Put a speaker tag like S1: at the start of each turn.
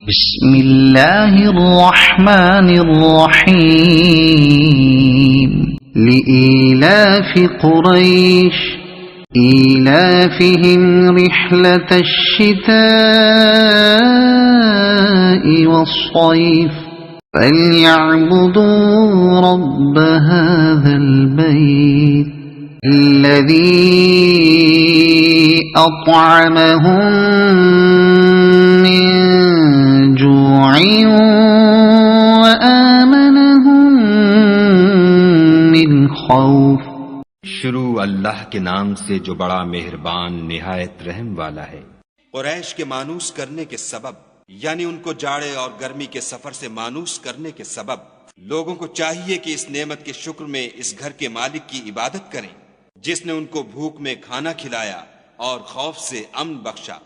S1: بسم اللہ الرحمن الرحیم لإیلاف قریش ایلافهم رحلة الشتاء والصیف فليعبدوا رب هذا البيت الذي أطعمهم من جوع وآمنهم من خوف۔
S2: شروع اللہ کے نام سے جو بڑا مہربان نہایت رحم والا ہے۔
S3: قریش کے مانوس کرنے کے سبب، یعنی ان کو جاڑے اور گرمی کے سفر سے مانوس کرنے کے سبب، لوگوں کو چاہیے کہ اس نعمت کے شکر میں اس گھر کے مالک کی عبادت کریں جس نے ان کو بھوک میں کھانا کھلایا اور خوف سے امن بخشا۔